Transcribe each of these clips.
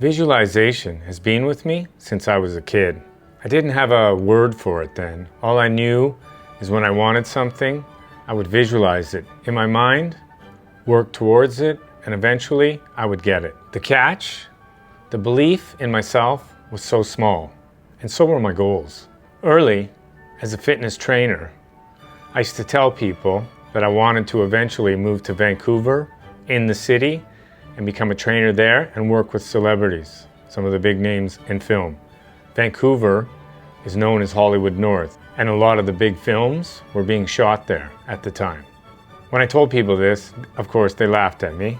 Visualization has been with me since I was a kid. I didn't have a word for it then. All I knew is when I wanted something, I would visualize it in my mind, work towards it, and eventually I would get it. The catch? The belief in myself was so small, and so were my goals. Early, as a fitness trainer, I used to tell people that I wanted to eventually move to Vancouver, in the city, and become a trainer there and work with celebrities, some of the big names in film. Vancouver is known as Hollywood North, and a lot of the big films were being shot there at the time. When I told people this, of course, they laughed at me.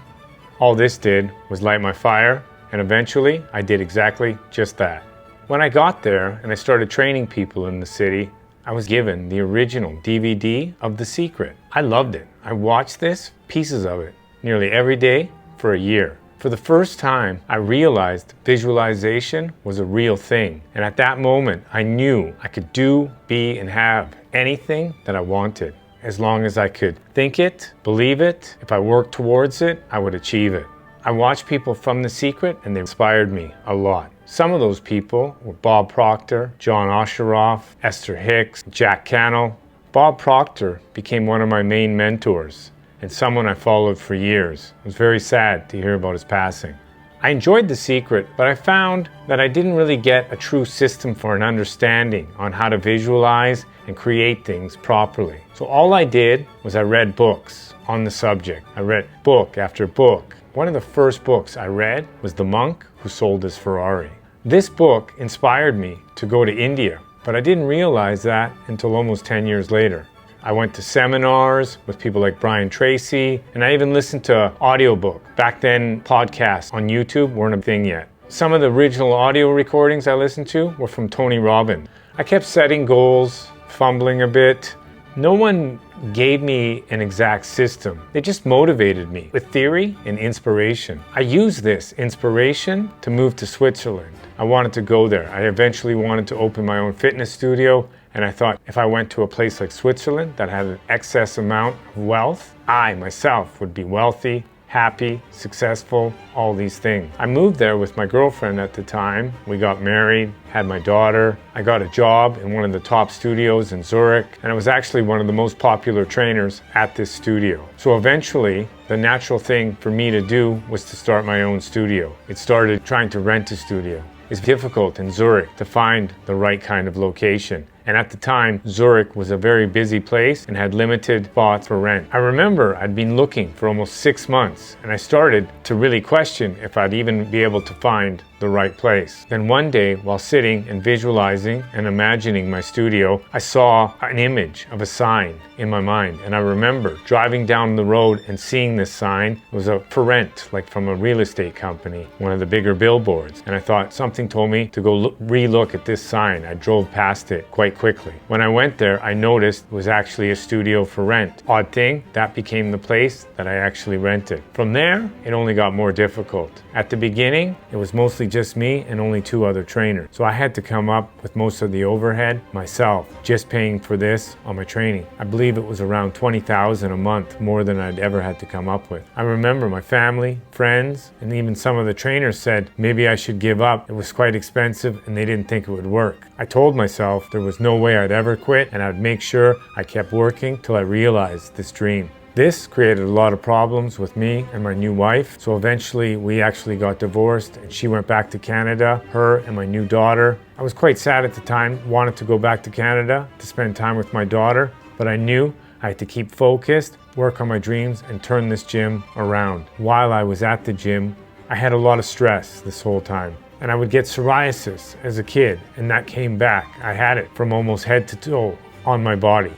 All this did was light my fire, and eventually I did exactly just that. When I got there and I started training people in the city, I was given the original DVD of The Secret. I loved it. I watched pieces of it, nearly every day for a year. For the first time, I realized visualization was a real thing. And at that moment, I knew I could do, be, and have anything that I wanted. As long as I could think it, believe it, if I worked towards it, I would achieve it. I watched people from The Secret and they inspired me a lot. Some of those people were Bob Proctor, John Osheroff, Esther Hicks, Jack Cannell. Bob Proctor became one of my main mentors and someone I followed for years. I was very sad to hear about his passing. I enjoyed The Secret, but I found that I didn't really get a true system for an understanding on how to visualize and create things properly. So all I did was I read books on the subject. I read book after book. One of the first books I read was The Monk Who Sold His Ferrari. This book inspired me to go to India, but I didn't realize that until almost 10 years later. I went to seminars with people like Brian Tracy, and I even listened to audiobook. Back then, podcasts on YouTube weren't a thing yet. Some of the original audio recordings I listened to were from Tony Robbins. I kept setting goals, fumbling a bit. No one gave me an exact system. They just motivated me with theory and inspiration. I used this inspiration to move to Switzerland. I wanted to go there. I eventually wanted to open my own fitness studio, and I thought if I went to a place like Switzerland that had an excess amount of wealth, I myself would be wealthy, happy, successful, all these things. I moved there with my girlfriend at the time. We got married, had my daughter. I got a job in one of the top studios in Zurich, and I was actually one of the most popular trainers at this studio. So eventually, the natural thing for me to do was to start my own studio. It started trying to rent a studio. It's difficult in Zurich to find the right kind of location. And at the time, Zurich was a very busy place and had limited spots for rent. I remember I'd been looking for almost 6 months, and I started to really question if I'd even be able to find the right place. Then one day, while sitting and visualizing and imagining my studio, I saw an image of a sign in my mind. And I remember driving down the road and seeing this sign. It was for rent, like from a real estate company, one of the bigger billboards. And I thought something told me to go re-look at this sign. I drove past it quite quickly. When I went there, I noticed it was actually a studio for rent. Odd thing, that became the place that I actually rented. From there, it only got more difficult. At the beginning, it was mostly just me and only 2 other trainers. So I had to come up with most of the overhead myself, just paying for this on my training. I believe it was around $20,000 a month, more than I'd ever had to come up with. I remember my family, friends, and even some of the trainers said maybe I should give up. It was quite expensive and they didn't think it would work. I told myself there was no way I'd ever quit, and I'd make sure I kept working till I realized this dream. This created a lot of problems with me and my new wife, so eventually we actually got divorced and she went back to Canada, her and my new daughter. I was quite sad at the time, wanted to go back to Canada to spend time with my daughter, but I knew I had to keep focused, work on my dreams, and turn this gym around. While I was at the gym, I had a lot of stress this whole time. And I would get psoriasis as a kid, and that came back. I had it from almost head to toe on my body.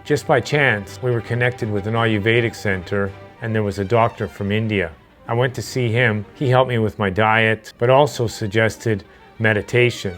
Just by chance, we were connected with an Ayurvedic center, and there was a doctor from India. I went to see him. He helped me with my diet, but also suggested meditation.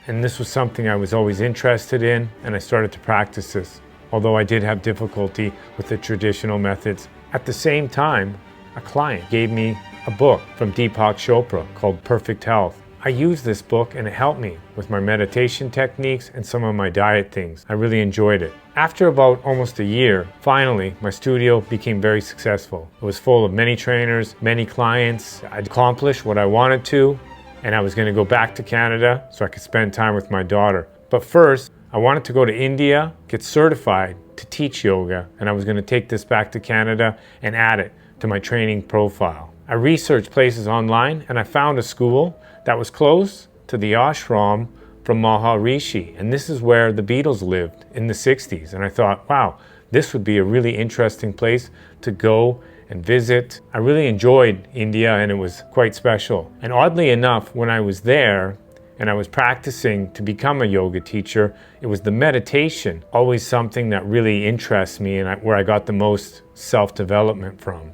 And this was something I was always interested in, and I started to practice this, although I did have difficulty with the traditional methods. At the same time, a client gave me a book from Deepak Chopra called Perfect Health. I used this book and it helped me with my meditation techniques and some of my diet things. I really enjoyed it. After about almost a year, finally, my studio became very successful. It was full of many trainers, many clients. I'd accomplished what I wanted to, and I was going to go back to Canada so I could spend time with my daughter. But first, I wanted to go to India, get certified to teach yoga, and I was going to take this back to Canada and add it to my training profile. I researched places online and I found a school that was close to the ashram from Maharishi, and this is where the Beatles lived in the 60s. And I thought, wow, this would be a really interesting place to go and visit. I really enjoyed India and it was quite special. And oddly enough, when I was there and I was practicing to become a yoga teacher, it was the meditation, always something that really interests me and where I got the most self-development from.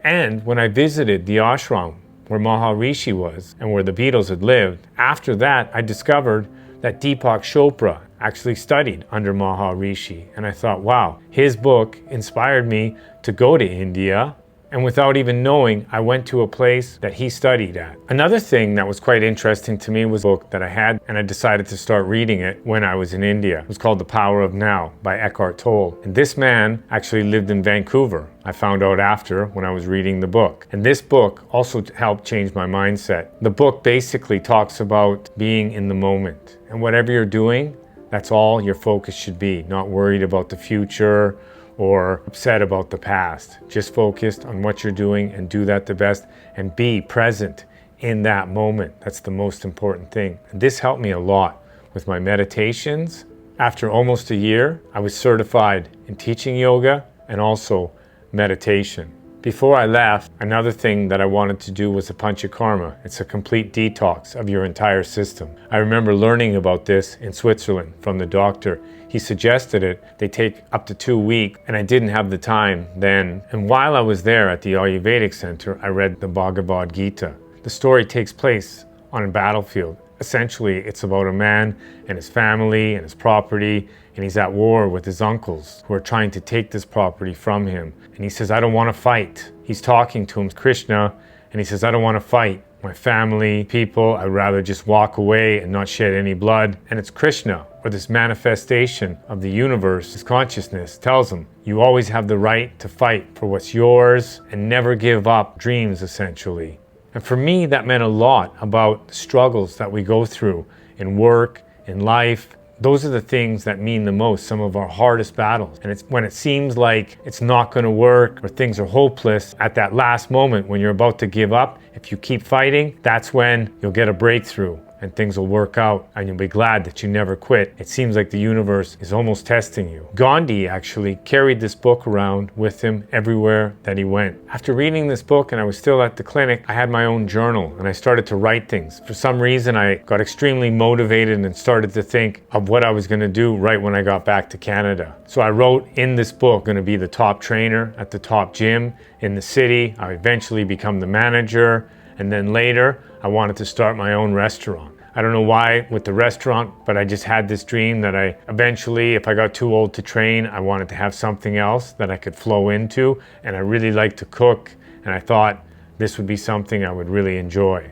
And when I visited the ashram where Maharishi was and where the Beatles had lived, after that I discovered that Deepak Chopra actually studied under Maharishi. And I thought, wow, his book inspired me to go to India. And without even knowing, I went to a place that he studied at. Another thing that was quite interesting to me was a book that I had, and I decided to start reading it when I was in India. It was called The Power of Now by Eckhart Tolle. And this man actually lived in Vancouver. I found out after when I was reading the book. And this book also helped change my mindset. The book basically talks about being in the moment. And whatever you're doing, that's all your focus should be. Not worried about the future or upset about the past. Just focused on what you're doing and do that the best and be present in that moment. That's the most important thing. And this helped me a lot with my meditations. After almost a year, I was certified in teaching yoga and also meditation. Before I left, another thing that I wanted to do was a panchakarma. It's a complete detox of your entire system. I remember learning about this in Switzerland from the doctor. He suggested it. They take up to 2 weeks, and I didn't have the time then. And while I was there at the Ayurvedic Center, I read the Bhagavad Gita. The story takes place on a battlefield. Essentially, it's about a man and his family and his property, and he's at war with his uncles who are trying to take this property from him. And he says, I don't want to fight. He's talking to him, Krishna, and he says, I don't want to fight my family, people. I'd rather just walk away and not shed any blood. And it's Krishna, or this manifestation of the universe, his consciousness, tells him, you always have the right to fight for what's yours and never give up dreams, essentially. And for me, that meant a lot about the struggles that we go through in work, in life. Those are the things that mean the most, some of our hardest battles. And it's when it seems like it's not going to work or things are hopeless, at that last moment when you're about to give up, if you keep fighting, that's when you'll get a breakthrough and things will work out and you'll be glad that you never quit. It seems like the universe is almost testing you. Gandhi actually carried this book around with him everywhere that he went. After reading this book and I was still at the clinic, I had my own journal and I started to write things. For some reason, I got extremely motivated and started to think of what I was going to do right when I got back to Canada. So I wrote in this book, going to be the top trainer at the top gym in the city. I eventually become the manager. And then later, I wanted to start my own restaurant. I don't know why with the restaurant, but I just had this dream that I eventually, if I got too old to train, I wanted to have something else that I could flow into. And I really like to cook. And I thought this would be something I would really enjoy.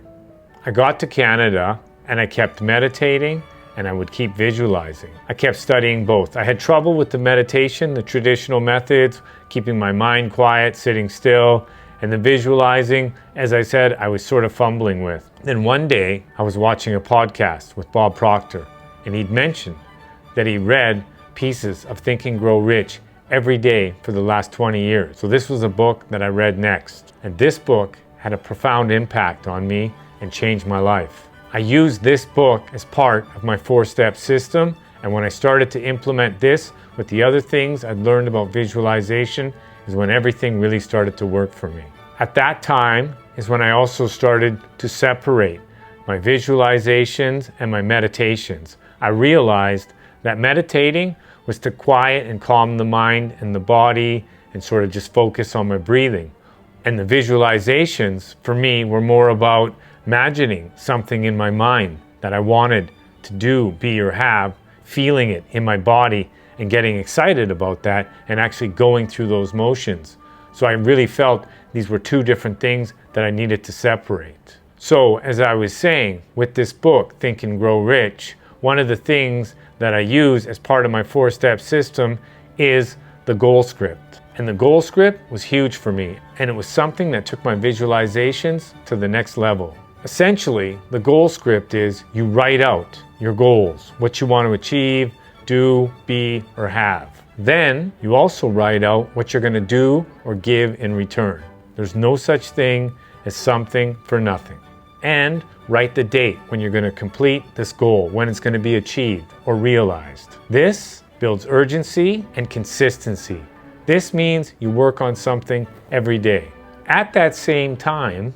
I got to Canada and I kept meditating and I would keep visualizing. I kept studying both. I had trouble with the meditation, the traditional methods, keeping my mind quiet, sitting still. And the visualizing, as I said, I was sort of fumbling with. Then one day, I was watching a podcast with Bob Proctor, and he'd mentioned that he read pieces of Think and Grow Rich every day for the last 20 years. So this was a book that I read next. And this book had a profound impact on me and changed my life. I used this book as part of my 4-step system, and when I started to implement this with the other things I'd learned about visualization, is when everything really started to work for me. At that time is when I also started to separate my visualizations and my meditations. I realized that meditating was to quiet and calm the mind and the body and sort of just focus on my breathing. And the visualizations for me were more about imagining something in my mind that I wanted to do, be, or have, feeling it in my body and getting excited about that and actually going through those motions. So I really felt these were two different things that I needed to separate. So as I was saying, with this book, Think and Grow Rich, one of the things that I use as part of my 4-step system is the goal script. And the goal script was huge for me, and it was something that took my visualizations to the next level. Essentially, the goal script is you write out your goals, what you want to achieve, do, be, or have. Then you also write out what you're going to do or give in return. There's no such thing as something for nothing. And write the date when you're going to complete this goal, when it's going to be achieved or realized. This builds urgency and consistency. This means you work on something every day. At that same time,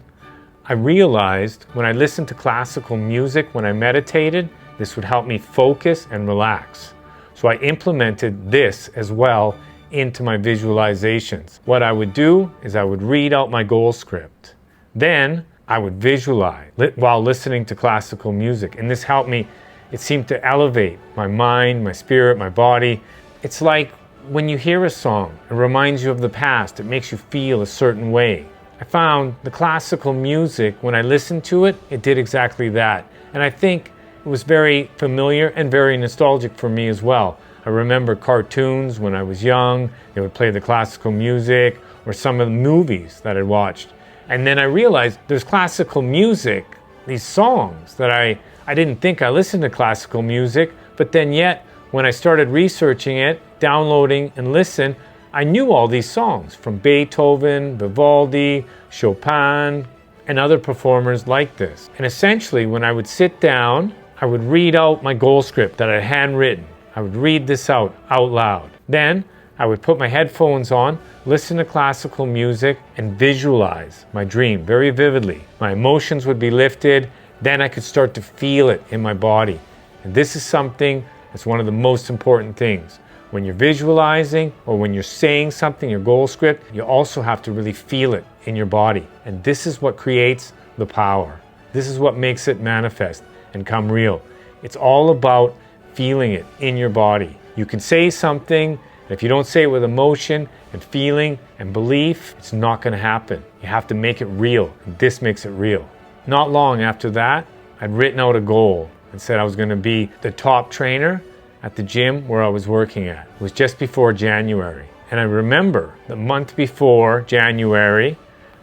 I realized when I listened to classical music, when I meditated, this would help me focus and relax. So I implemented this as well into my visualizations. What I would do is I would read out my goal script. Then I would visualize while listening to classical music. And this helped me. It seemed to elevate my mind, my spirit, my body. It's like when you hear a song, it reminds you of the past. It makes you feel a certain way. I found the classical music, when I listened to it, it did exactly that. And I think it was very familiar and very nostalgic for me as well. I remember cartoons when I was young. They would play the classical music, or some of the movies that I watched. And then I realized there's classical music, these songs that I didn't think I listened to classical music, but then yet when I started researching it, downloading and listen, I knew all these songs from Beethoven, Vivaldi, Chopin, and other performers like this. And essentially, when I would sit down, I would read out my goal script that I had handwritten. I would read this out loud. Then I would put my headphones on, listen to classical music, and visualize my dream very vividly. My emotions would be lifted. Then I could start to feel it in my body. And this is something that's one of the most important things. When you're visualizing or when you're saying something, your goal script, you also have to really feel it in your body. And this is what creates the power. This is what makes it manifest and come real. It's all about feeling it in your body. You can say something, and if you don't say it with emotion and feeling and belief, it's not going to happen. You have to make it real, and this makes it real. Not long after that, I'd written out a goal and said I was going to be the top trainer at the gym where I was working at. It was just before January. And I remember the month before January,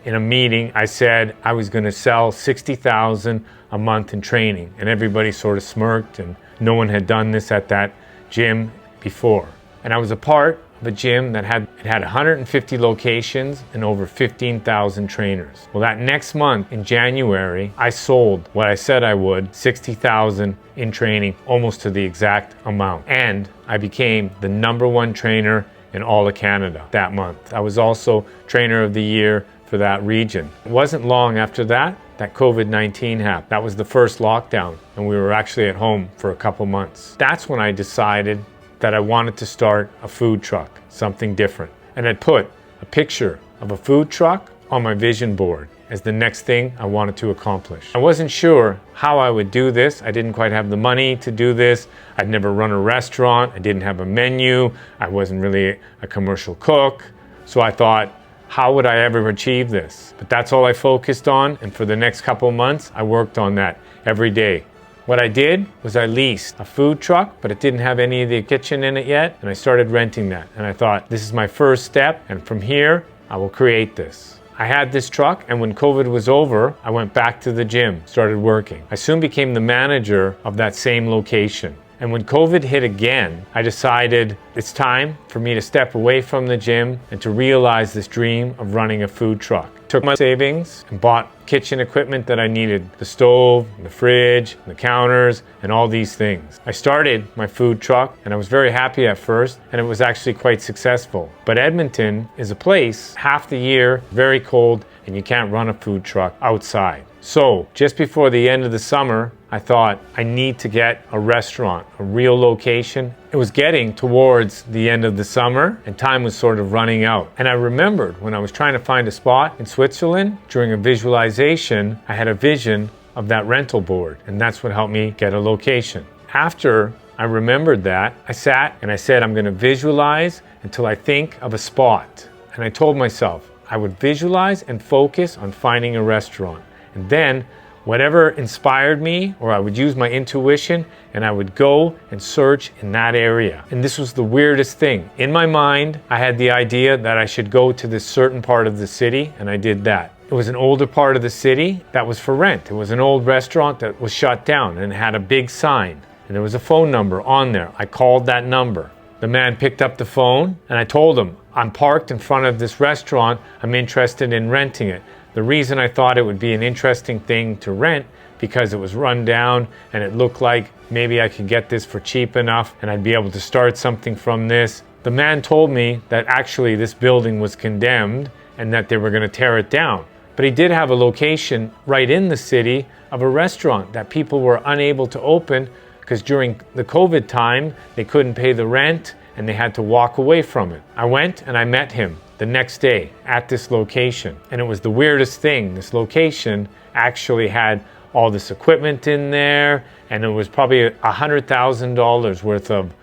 in a meeting, I said I was going to sell $60,000 a month in training. And everybody sort of smirked, and no one had done this at that gym before. And I was a part of a gym that had 150 locations and over 15,000 trainers. Well, that next month in January, I sold what I said I would, $60,000 in training, almost to the exact amount. And I became the #1 trainer in all of Canada that month. I was also trainer of the year for that region. It wasn't long after that COVID-19 happened. That was the first lockdown, and we were actually at home for a couple months. That's when I decided that I wanted to start a food truck, something different. And I'd put a picture of a food truck on my vision board as the next thing I wanted to accomplish. I wasn't sure how I would do this. I didn't quite have the money to do this. I'd never run a restaurant. I didn't have a menu. I wasn't really a commercial cook. So I thought, how would I ever achieve this? But that's all I focused on. And for the next couple months, I worked on that every day. What I did was I leased a food truck, but it didn't have any of the kitchen in it yet, and I started renting that. And I thought, this is my first step, and from here, I will create this. I had this truck, and when COVID was over, I went back to the gym, started working. I soon became the manager of that same location. And when COVID hit again, I decided it's time for me to step away from the gym and to realize this dream of running a food truck. Took my savings and bought kitchen equipment that I needed, the stove, the fridge, the counters, and all these things. I started my food truck, and I was very happy at first, and it was actually quite successful. But Edmonton is a place half the year, very cold, and you can't run a food truck outside. So just before the end of the summer, I thought I need to get a restaurant, a real location. It was getting towards the end of the summer and time was sort of running out. And I remembered when I was trying to find a spot in Switzerland, during a visualization, I had a vision of that rental board, and that's what helped me get a location. After I remembered that, I sat and I said, I'm going to visualize until I think of a spot. And I told myself I would visualize and focus on finding a restaurant. And then whatever inspired me, or I would use my intuition and I would go and search in that area. And this was the weirdest thing. In my mind, I had the idea that I should go to this certain part of the city, and I did that. It was an older part of the city that was for rent. It was an old restaurant that was shut down and had a big sign. And there was a phone number on there. I called that number. The man picked up the phone and I told him, I'm parked in front of this restaurant. I'm interested in renting it. The reason I thought it would be an interesting thing to rent because it was run down and it looked like maybe I could get this for cheap enough and I'd be able to start something from this. The man told me that actually this building was condemned and that they were going to tear it down. But he did have a location right in the city of a restaurant that people were unable to open because during the COVID time, they couldn't pay the rent and they had to walk away from it. I went and I met him the next day at this location. And it was the weirdest thing. This location actually had all this equipment in there, and it was probably $100,000 worth of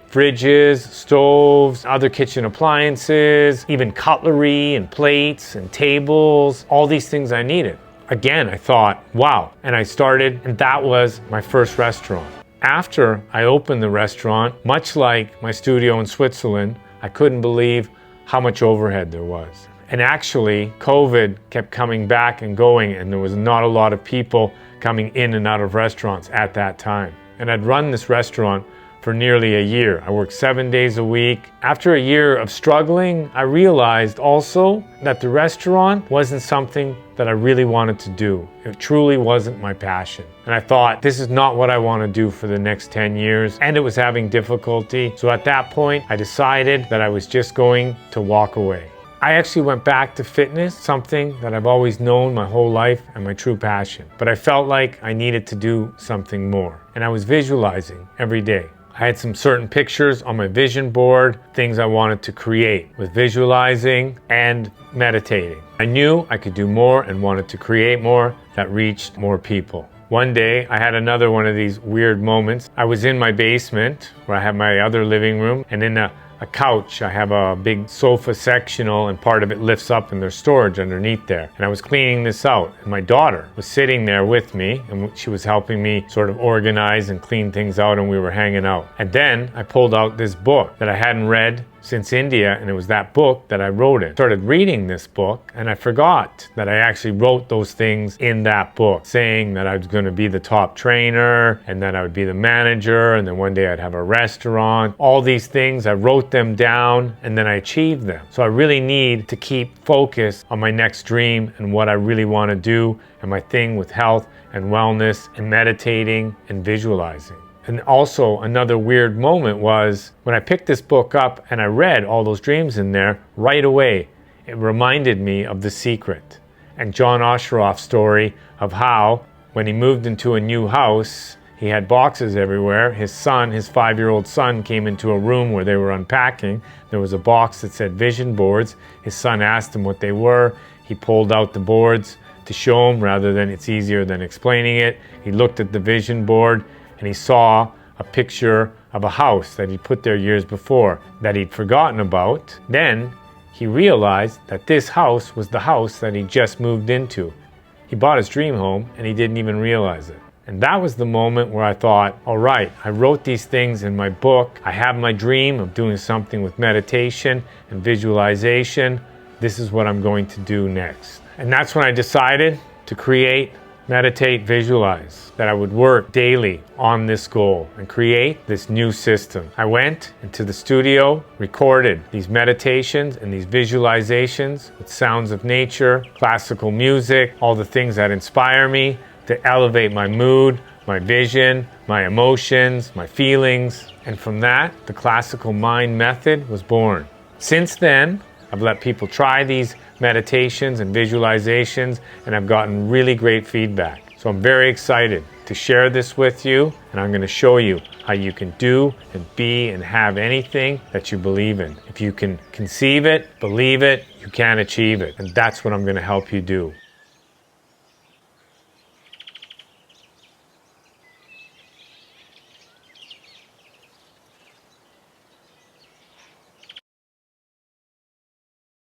fridges, stoves, other kitchen appliances, even cutlery and plates and tables, all these things I needed. Again, I thought, wow. And I started, and that was my first restaurant. After I opened the restaurant, much like my studio in Switzerland, I couldn't believe how much overhead there was. And actually, COVID kept coming back and going, and there was not a lot of people coming in and out of restaurants at that time. And I'd run this restaurant for nearly a year. I worked 7 days a week. After a year of struggling, I realized also that the restaurant wasn't something that I really wanted to do. It truly wasn't my passion. And I thought, this is not what I want to do for the next 10 years. And it was having difficulty. So at that point, I decided that I was just going to walk away. I actually went back to fitness, something that I've always known my whole life and my true passion. But I felt like I needed to do something more. And I was visualizing every day. I had some certain pictures on my vision board, things I wanted to create with visualizing and meditating. I knew I could do more and wanted to create more that reached more people. One day, I had another one of these weird moments. I was in my basement where I have my other living room, and in a couch, I have a big sofa sectional, and part of it lifts up and there's storage underneath there. And I was cleaning this out, and my daughter was sitting there with me, and she was helping me sort of organize and clean things out, and we were hanging out. And then I pulled out this book that I hadn't read since India, and it was that book that I wrote in. Started reading this book, and I forgot that I actually wrote those things in that book, saying that I was going to be the top trainer, and that I would be the manager, and then one day I'd have a restaurant. All these things, I wrote them down, and then I achieved them. So I really need to keep focused on my next dream and what I really want to do, and my thing with health and wellness and meditating and visualizing. And also another weird moment was when I picked this book up and I read all those dreams in there, right away, it reminded me of The Secret and John Osheroff's story of how when he moved into a new house, he had boxes everywhere. His son, his 5-year-old son, came into a room where they were unpacking. There was a box that said vision boards. His son asked him what they were. He pulled out the boards to show him rather than it's easier than explaining it. He looked at the vision board and he saw a picture of a house that he'd put there years before that he'd forgotten about. Then he realized that this house was the house that he just moved into. He bought his dream home and he didn't even realize it. And that was the moment where I thought, all right, I wrote these things in my book. I have my dream of doing something with meditation and visualization. This is what I'm going to do next. And that's when I decided to create Meditate, Visualize, that I would work daily on this goal and create this new system. I went into the studio, recorded these meditations and these visualizations with sounds of nature, classical music, all the things that inspire me to elevate my mood, my vision, my emotions, my feelings. And from that, the classical mind method was born. Since then, I've let people try these meditations and visualizations, and I've gotten really great feedback. So I'm very excited to share this with you, and I'm going to show you how you can do and be and have anything that you believe in. If you can conceive it, believe it, you can achieve it. And that's what I'm going to help you do.